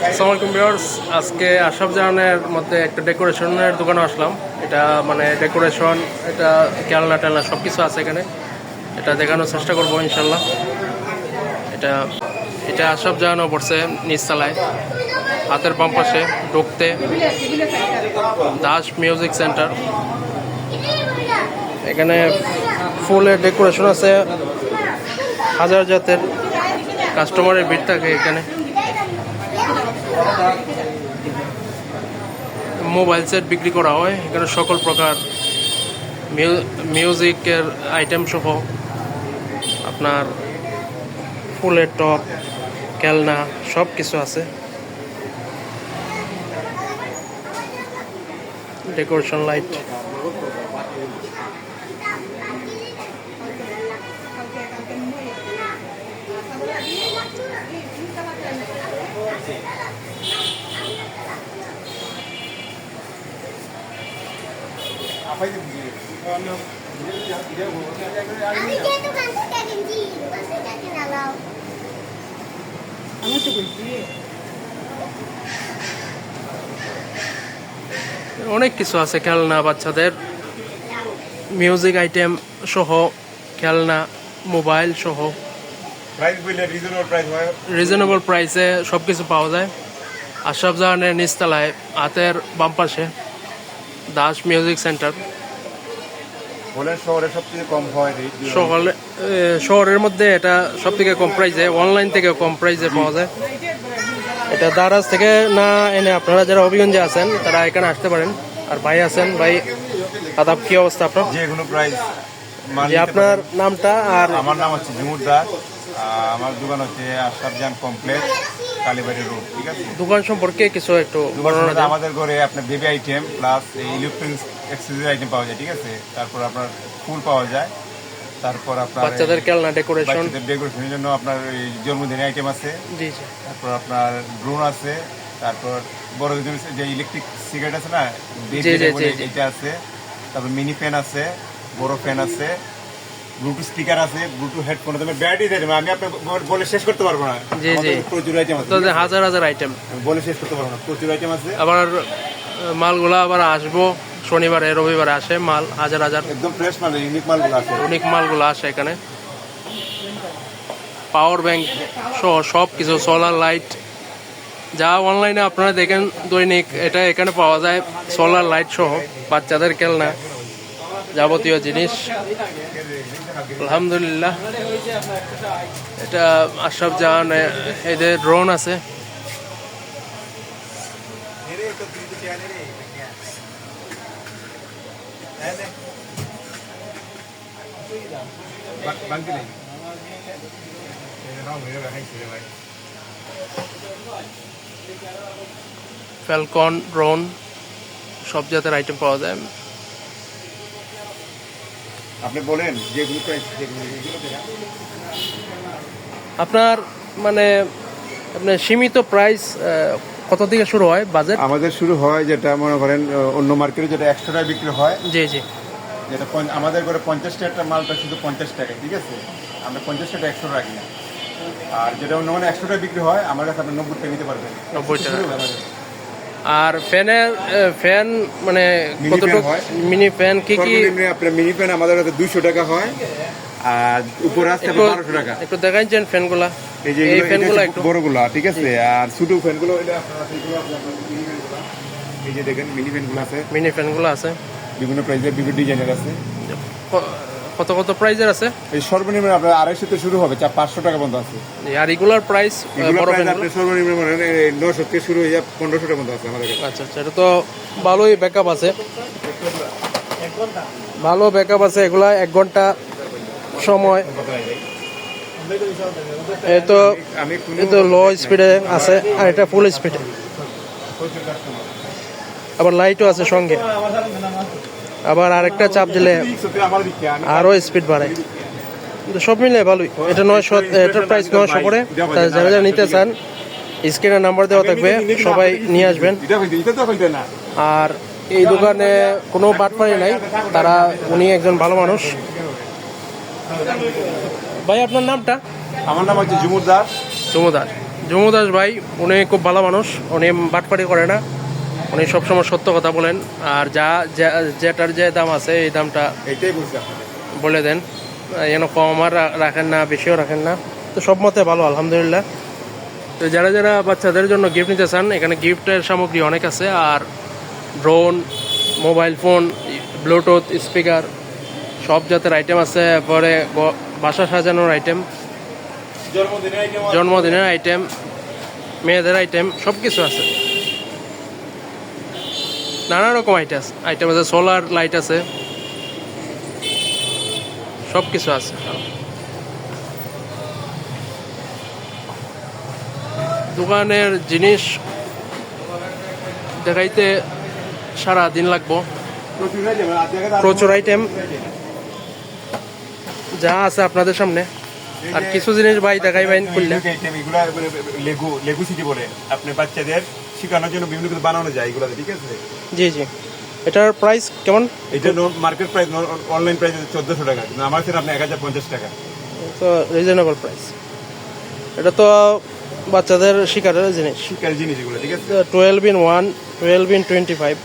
আসসালামু আলাইকুম ভিউয়ার্স, আজকে আশরাফ জাহানের মধ্যে একটা ডেকোরেশনের দোকানে আসলাম। এটা মানে ডেকোরেশন, এটা খেলনা টেলনা সব কিছু আছে এখানে। এটা দেখানোর চেষ্টা করবো ইনশাল্লাহ। এটা এটা আশরাফ জাহানও পড়ছে নিচতলায়, হাতের বাম পাশে ঢুকতে দাস মিউজিক সেন্টার। এখানে ফুলের ডেকোরেশন আছে, হাজার জাতের কাস্টমারের ভিড় থাকে এখানে। মোবাইল সেট বিক্রি করা হয় এখানে, সকল প্রকার মিউজিকের আইটেম সহ আপনার ফুলের টপ, খেলনা সব কিছু আছে। ডেকোরেশন লাইট, অনেক কিছু আছে। খেলনা, বাচ্চাদের মিউজিক আইটেম সহ খেলনা, মোবাইল সহ রিজনেবল প্রাইসে সব কিছু পাওয়া যায়। আশরাফ জাহানের নিচতলায় হাতের বাম পাশে দাস মিউজিক সেন্টার। শহরের মধ্যে এটা সব থেকে কম প্রাইসে, অনলাইন থেকে কম প্রাইসে পাওয়া যায়। এটা দারাজ থেকে না এনে আপনারা যারা হবিগঞ্জে আছেন তারা এখানে আসতে পারেন। আর ভাই আছেন, ভাই আদাব, কি অবস্থা আপনার? যে কোনো প্রাইস। আপনার নামটা? আর আমার নাম হচ্ছে ঝুমুর দাস। আমার দোকান হচ্ছে আশরাফ জাহান কমপ্লেক্স, কালীবাড়ি রোড। ঠিক আছে, দোকান সম্পর্কে কিছু একটু বর্ণনা দেন। আমাদের ঘরে আপনার baby item plus electronics accessory item পাওয়া যায়। ঠিক আছে, তারপর আপনার ফুল পাওয়া যায়, তারপর আপনার বাচ্চাদের খেলনা, ডেকোরেশন, ডেকোরেশনের জন্য আপনার জন্মদিনের আইটেম আছে। জি জি। তারপর আপনার ড্রোন আছে, তারপর বড় যে ইলেকট্রিক সিগারেট আছে না, এটা আছে। তারপর মিনি ফ্যান আছে, বড় ফ্যান আছে, ব্লুটুথ স্পিকার আছে, ব্লুটুথ হেডফোন আছে, ব্যাটারি দেবে। আমি আপনার বলে শেষ করতে পারবো না। জি জি, প্রচুর আইটেম আছে, হাজার হাজার আইটেম, বলে শেষ করতে পারবো না, প্রচুর আইটেম আছে। আবার মালগুলা আবার আসবো শনিবারে রবিবারে আসে মাল, হাজার হাজার একদম ফ্রেশ মাল, ইউনিক মালগুলো আছে, ইউনিক মালগুলো আসে এখানে। পাওয়ার ব্যাংক সহ সব কিছু, সোলার লাইট, যা অনলাইনে আপনারা দেখেন দৈনিক, এটা এখানে পাওয়া যায়। সোলার লাইট সহ বাচ্চাদের খেলনা, যাবতীয় জিনিস। আলহামদুলিল্লাহ, এটা আশরাফ জাহান। এদের ড্রোন আছে, ফ্যালকন ড্রোন, সব জাতের আইটেম পাওয়া যায়। আপনি বলেন যেগুলো আপনার মানে আপনার সীমিত প্রাইস কত থেকে শুরু হয় বাজেট? আমাদের শুরু হয় যেটা মনে করেন অন্য মার্কেটে যেটা 100 টাকা বিক্রি হয়, জি জি, যেটা আমাদের করে 50 টাকার মালটা শুধু 50 টাকা। ঠিক আছে, আমরা 50 টাকা 100 রাখি না। আর যেটা অন্য মানে 100 টাকা বিক্রি হয়, আমার কাছে আপনি 90 টাকা নিতে পারবেন। 90 টাকা। আর ফ্যানের ফ্যান মানে কতটুকু? মিনি ফ্যান কি কি? আপনার মিনি ফ্যান আমাদের কাছে 200 টাকা হয়, আর উপরে আসতে 1200 টাকা। একটু দেখাইছেন ফ্যানগুলা, এই যে এই ফ্যানগুলো একটু বড়গুলা। ঠিক আছে, আর ছোট ফ্যানগুলো এই যে দেখেন মিনি ফ্যানগুলো আছে, মিনি ফ্যানগুলো আছে বিভিন্ন প্রাইজের, বিভিন্ন ডিজাইনের আছে। কত কত প্রাইজের আছে? এই সর্বনিম্ন আপনার 250 থেকে শুরু হবে, 500 টাকা পর্যন্ত আছে। আর রেগুলার প্রাইস বড় ফ্যান আপনি সর্বনিম্ন মানে 900 থেকে শুরু হয়ে যায় 1500 টাকা পর্যন্ত আছে আমাদের কাছে। আচ্ছা আচ্ছা, এটা তো ভালোই ব্যাকআপ আছে, ভালো ব্যাকআপ আছে। এগুলা 1 ঘন্টা সময়। এই তো লো স্পিডে আছে, আর এটা ফুল স্পিডে। আবার লাইটও আছে সঙ্গে, আবার আরেকটা চাপ দিলে আরো স্পিড বাড়ে। কিন্তু সব মিলে ভালোই। এটা 900, এটার প্রাইস 900 করে। যারা যারা নিতে চান স্ক্রিনে নাম্বার দেওয়া থাকবে, সবাই নিয়ে আসবেন। আর এই দোকানে কোনো বাটপারি নাই, উনি একজন ভালো মানুষ। ভাই আপনার নামটা? আমার নাম হচ্ছে ঝুমুর দাস। ঝুমুর দাস, জমু দাস ভাই উনি খুব ভালো মানুষ, উনি বাটপাটি করে না, উনি সবসময় সত্য কথা বলেন। আর যেটার যে দাম আছে এই দামটা এইটাই বলছি আপনাদের। বলে দেন, যেন কম আর রাখেন না, বেশিও রাখেন না। তো সব মতে ভালো আলহামদুলিল্লাহ। তো যারা যারা বাচ্চাদের জন্য গিফট নিতে চান, এখানে গিফটের সামগ্রী অনেক আছে। আর drone, mobile phone, bluetooth speaker, সব জাতের আইটেম আছে। পরে বাসা সাজানোর আইটেম, জন্মদিনের আইটেম, মেয়েদের আইটেম, সব কিছু আছে। নানা রকম আইটেম আছে, সোলার লাইট আছে, সব কিছু আছে। দোকানের জিনিস দেখাইতে সারা দিন লাগবো, প্রচুর আইটেম যা আছে আপনাদের সামনে। আর কিছু জিনিস ভাই দেখাইবেন করলে। এগুলা লেগু সিটি বলে, আপনি বাচ্চাদের শেখানোর জন্য বিভিন্ন কিছু বানানো যায় এগুলা, ঠিক আছে? জি জি। এটার প্রাইস কেমন? এটা মার্কেট প্রাইস, অনলাইন প্রাইস 1400 টাকা, কিন্তু আমার কাছে আপনি 1050 টাকা। তো রিজনেবল প্রাইস। এটা তো বাচ্চাদের শিকারের জিনিস, শিকার জিনিস এগুলো, ঠিক আছে? 12 in 1, 12 in 25,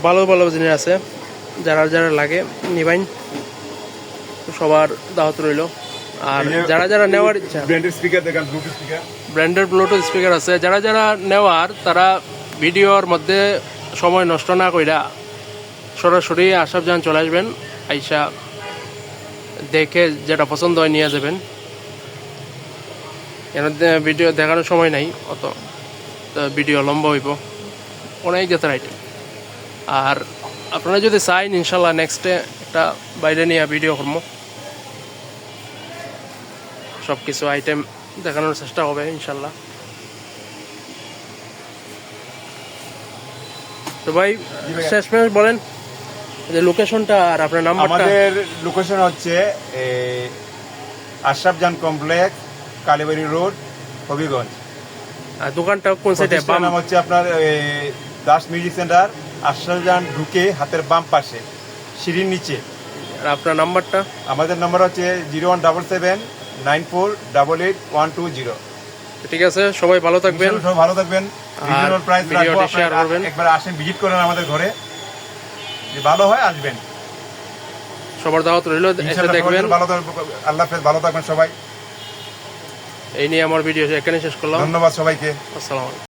ভালো ভালো জিনিস আছে। যারা যারা লাগে নিবাইন, সবার দাওয়াত রইল। আর যারা যারা নেওয়ার ইচ্ছা, ব্র্যান্ডেড স্পিকার দেখেন, Bluetooth speaker, branded Bluetooth speaker আছে। যারা যারা নেওয়ার তারা ভিডিওর মধ্যে সময় নষ্ট না কইরা সরাসরি আশরাফ জাহান চলে আসবেন, আইসা দেখে যেটা পছন্দ হয় নিয়ে যাবেন। এর ভিডিও দেখানোর সময় নাই অত, তো ভিডিও লম্বা হইব, অনেক জাতের আইটেম। আর আপনারা যদি চাইন ইনশাল্লাহ নেক্সটে একটা বাইরে নিয়ে ভিডিও করবো, সব কিছু আইটেম দেখানোর চেষ্টা হবে ইনশাল্লাহ। তো ভাই শেষমেশ বলেন যে লোকেশনটা আর আপনার নাম্বারটা। আমাদের লোকেশন হচ্ছে আশরাফ জাহান কমপ্লেক্স, কালীবাড়ি রোড, হবিগঞ্জ। আর দোকানটা কোন সাইডে? প্রতিষ্ঠানের নাম হচ্ছে আপনার দাস মিউজিক সেন্টার। আশরাফ জাহান ঢুকে হাতের বাম পাশে, সিঁড়ির নিচে। আর আপনার নাম্বারটা? আমাদের নাম্বার হচ্ছে 017794888120। ঠিক আছে, সবাই ভালো থাকবেন। সবাই ভালো থাকবেন। রিজনেবল প্রাইস রাখবো, শেয়ার করবেন। একবার আসেন, ভিজিট করেন আমাদের ঘরে, যে ভালো হয় আসবেন। সবার দাওয়াত রইল, এসে দেখবেন। ভালো থাকবেন, আল্লাহ হাফেজ, ভালো থাকবেন সবাই। এই নিয়ে আমার ভিডিও এখানে শেষ করলাম। ধন্যবাদ সবাইকে। আসসালামু আলাইকুম।